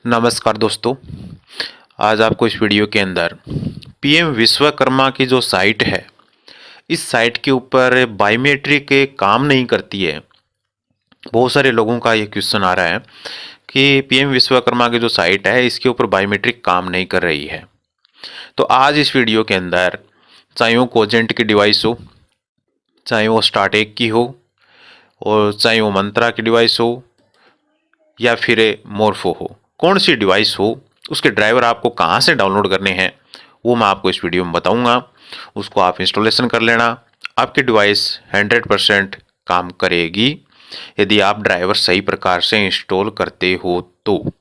नमस्कार दोस्तों। आज आपको इस वीडियो के अंदर पीएम विश्वकर्मा की जो साइट है, इस साइट के ऊपर बायोमेट्रिक काम नहीं करती है। बहुत सारे लोगों का ये क्वेश्चन आ रहा है कि पीएम विश्वकर्मा की जो साइट है, इसके ऊपर बायोमेट्रिक काम नहीं कर रही है। तो आज इस वीडियो के अंदर चाहे वो कोजेंट की डिवाइस हो, चाहे वो स्टार्टेक की हो, और चाहे वो मंत्रा की डिवाइस हो या फिर मोर्फो हो, कौन सी डिवाइस हो, उसके ड्राइवर आपको कहाँ से डाउनलोड करने हैं वो मैं आपको इस वीडियो में बताऊंगा। उसको आप इंस्टॉलेशन कर लेना, आपकी डिवाइस 100% काम करेगी यदि आप ड्राइवर सही प्रकार से इंस्टॉल करते हो। तो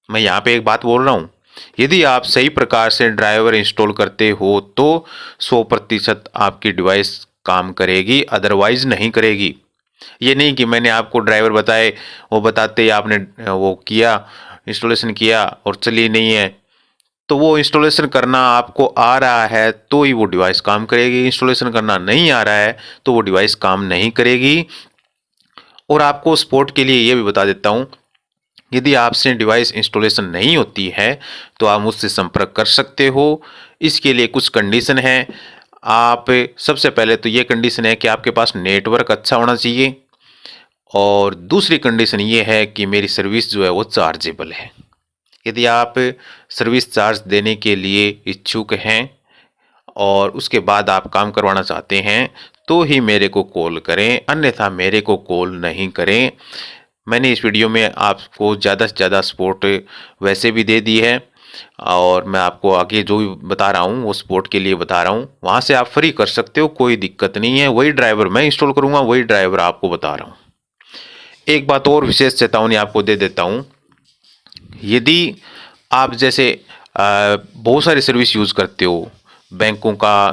मैं यहाँ पे एक बात बोल रहा हूँ, यदि आप सही प्रकार से ड्राइवर इंस्टॉल करते हो तो 100% आपकी डिवाइस काम करेगी, अदरवाइज नहीं करेगी। ये नहीं कि मैंने आपको ड्राइवर बताए, वो बताते ही आपने वो किया, इंस्टॉलेशन किया और चली नहीं है। तो वो इंस्टॉलेशन करना आपको आ रहा है तो ही वो डिवाइस काम करेगी, इंस्टॉलेशन करना नहीं आ रहा है तो वो डिवाइस काम नहीं करेगी। और आपको सपोर्ट के लिए ये भी बता देता हूँ, यदि आपसे डिवाइस इंस्टॉलेशन नहीं होती है तो आप मुझसे संपर्क कर सकते हो। इसके लिए कुछ कंडीशन है। आप सबसे पहले तो ये कंडीशन है कि आपके पास नेटवर्क अच्छा होना चाहिए, और दूसरी कंडीशन ये है कि मेरी सर्विस जो है वो चार्जेबल है। यदि आप सर्विस चार्ज देने के लिए इच्छुक हैं और उसके बाद आप काम करवाना चाहते हैं तो ही मेरे को कॉल करें, अन्यथा मेरे को कॉल नहीं करें। मैंने इस वीडियो में आपको ज़्यादा से ज़्यादा सपोर्ट वैसे भी दे दी है, और मैं आपको आगे जो भी बता रहा हूँ वो सपोर्ट के लिए बता रहा हूँ। वहाँ से आप फ्री कर सकते हो, कोई दिक्कत नहीं है। वही ड्राइवर मैं इंस्टॉल करूँगा, वही ड्राइवर आपको बता रहा हूँ। एक बात और विशेष चेतावनी आपको दे देता हूँ, यदि आप जैसे बहुत सारी सर्विस यूज़ करते हो, बैंकों का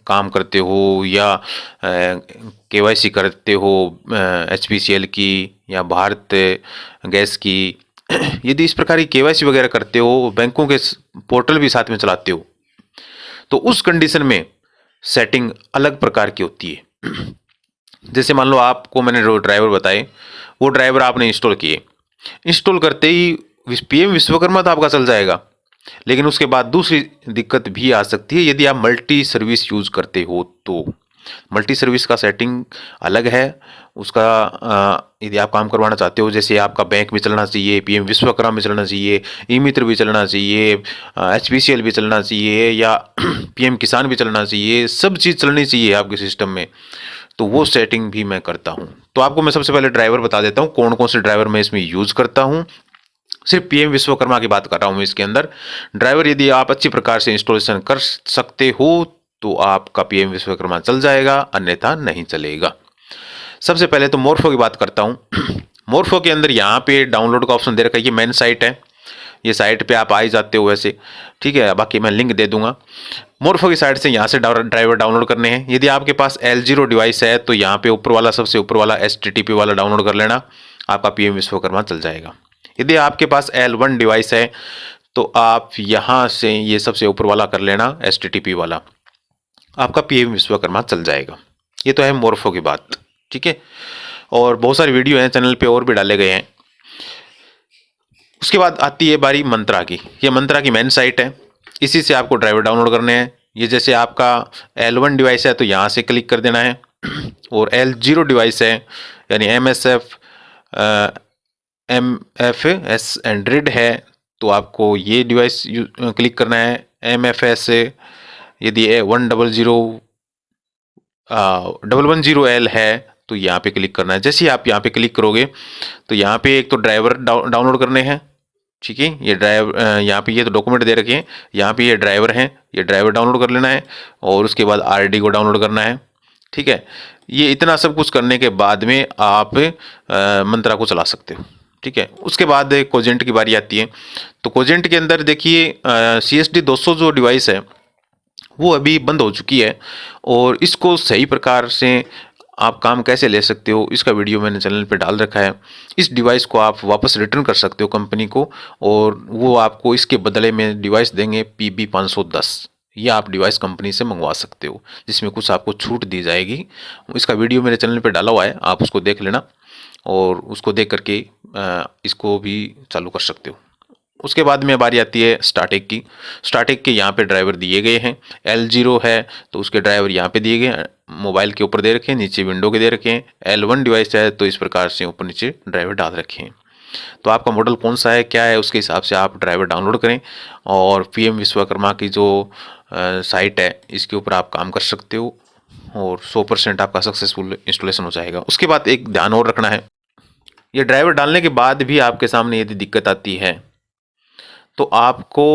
काम करते हो या केवाईसी करते हो, एचपीसीएल की या भारत गैस की, यदि इस प्रकार की केवाईसी वगैरह करते हो, बैंकों के पोर्टल भी साथ में चलाते हो, तो उस कंडीशन में सेटिंग अलग प्रकार की होती है। जैसे मान लो आपको मैंने जो ड्राइवर बताए, वो ड्राइवर आपने इंस्टॉल किए, इंस्टॉल करते ही पीएम विश्वकर्मा तो आपका चल जाएगा, लेकिन उसके बाद दूसरी दिक्कत भी आ सकती है यदि आप मल्टी सर्विस यूज करते हो तो। मल्टी सर्विस का सेटिंग अलग है उसका। यदि आप काम करवाना चाहते हो, जैसे आपका बैंक भी चलना चाहिए, पीएम विश्वकर्मा भी चलना चाहिए, ई मित्र भी चलना चाहिए, एचपीसीएल भी चलना चाहिए, या पीएम किसान भी चलना चाहिए, सब चीज़ चलनी चाहिए आपके सिस्टम में, तो वो सेटिंग भी मैं करता हूँ। तो आपको मैं सबसे पहले ड्राइवर बता देता हूँ कौन कौन से ड्राइवर मैं इसमें यूज़ करता हूँ। सिर्फ पीएम विश्वकर्मा की बात कर रहा हूँ मैं इसके अंदर। ड्राइवर यदि आप अच्छी प्रकार से इंस्टॉलेशन कर सकते हो तो आपका पीएम विश्वकर्मा चल जाएगा, अन्यथा नहीं चलेगा। सबसे पहले तो मोर्फो की बात करता हूँ। मोर्फो के अंदर यहाँ पे डाउनलोड का ऑप्शन दे रखा है, ये मेन साइट है, ये साइट पे आप आ ही जाते हो वैसे, ठीक है। बाकी मैं लिंक दे दूंगा। मोर्फो की साइट से यहाँ से ड्राइवर डाउनलोड करने हैं। यदि आपके पास L0 डिवाइस है तो यहाँ पे ऊपर वाला, सबसे ऊपर वाला HTTP वाला डाउनलोड कर लेना, आपका पीएम विश्वकर्मा चल जाएगा। यदि आपके पास L1 डिवाइस है तो आप यहाँ से ये सबसे ऊपर वाला कर लेना, HTTP वाला, आपका पीएम विश्वकर्मा चल जाएगा। ये तो है मोर्फो की बात, ठीक है। और बहुत सारी वीडियो हैं चैनल पे और भी डाले गए हैं। उसके बाद आती है बारी मंत्रा की। ये मंत्रा की मेन साइट है, इसी से आपको ड्राइवर डाउनलोड करने हैं। ये जैसे आपका L1 डिवाइस है तो यहाँ से क्लिक कर देना है, और L0 डिवाइस है यानी MFS एंड्रॉइड है तो आपको ये डिवाइस क्लिक करना है। MFS यदि 100L है तो यहाँ पे क्लिक करना है। जैसे ही आप यहाँ पे क्लिक करोगे तो यहाँ पे एक तो ड्राइवर डाउनलोड करने हैं, ठीक है। ये ड्राइवर यहाँ पे ये तो डॉक्यूमेंट दे रखे हैं, यहाँ पे ये ड्राइवर हैं, ये ड्राइवर डाउनलोड कर लेना है, और उसके बाद RD को डाउनलोड करना है, ठीक है। ये इतना सब कुछ करने के बाद में आप मंत्रा को चला सकते हो, ठीक है। उसके बाद कोजेंट की बारी आती है। तो कोजेंट के अंदर देखिए CSD 200 जो डिवाइस है वो अभी बंद हो चुकी है, और इसको सही प्रकार से आप काम कैसे ले सकते हो इसका वीडियो मैंने चैनल पे डाल रखा है। इस डिवाइस को आप वापस रिटर्न कर सकते हो कंपनी को, और वो आपको इसके बदले में डिवाइस देंगे PB510। ये आप डिवाइस कंपनी से मंगवा सकते हो, जिसमें कुछ आपको छूट दी जाएगी। इसका वीडियो मेरे चैनल पे डाला हुआ है, आप उसको देख लेना, और उसको देख करके इसको भी चालू कर सकते हो। उसके बाद में बारी आती है स्टार्टेक की। स्टार्टेक के यहाँ पे ड्राइवर दिए गए हैं। L0 है तो उसके ड्राइवर यहाँ पे दिए गए हैं, मोबाइल के ऊपर दे रखे हैं, नीचे विंडो के दे रखे हैं। L1 डिवाइस है तो इस प्रकार से ऊपर नीचे ड्राइवर डाल रखे हैं। तो आपका मॉडल कौन सा है, क्या है, उसके हिसाब से आप ड्राइवर डाउनलोड करें और PM विश्वकर्मा की जो साइट है इसके ऊपर आप काम कर सकते हो और 100% आपका सक्सेसफुल इंस्टॉलेशन हो जाएगा। उसके बाद एक ध्यान और रखना है, ये ड्राइवर डालने के बाद भी आपके सामने यदि दिक्कत आती है तो आपको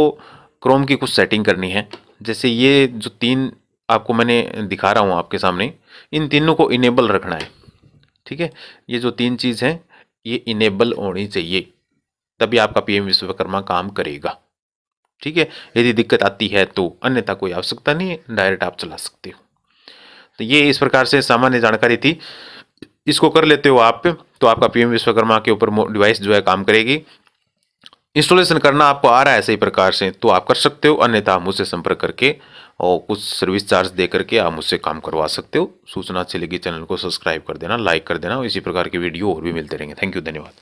क्रोम की कुछ सेटिंग करनी है। जैसे ये जो 3 आपको मैंने दिखा रहा हूँ आपके सामने, इन तीनों को इनेबल रखना है। ठीक है, ये जो 3 चीज़ हैं ये इनेबल होनी चाहिए, तभी आपका PM विश्वकर्मा काम करेगा। ठीक है, यदि दिक्कत आती है तो अन्यथा कोई आवश्यकता नहीं है, डायरेक्ट आप चला सकते हो। तो ये इस प्रकार से सामान्य जानकारी थी, इसको कर लेते हो आप तो आपका PM विश्वकर्मा के ऊपर डिवाइस जो है काम करेगी। इंस्टॉलेशन करना आपको आ रहा है सही प्रकार से तो आप कर सकते हो, अन्यथा आप मुझसे संपर्क करके और कुछ सर्विस चार्ज दे करके आप मुझसे काम करवा सकते हो। सूचना अच्छी लगी चैनल को सब्सक्राइब कर देना, लाइक कर देना, इसी प्रकार की वीडियो और भी मिलते रहेंगे। थैंक यू, धन्यवाद।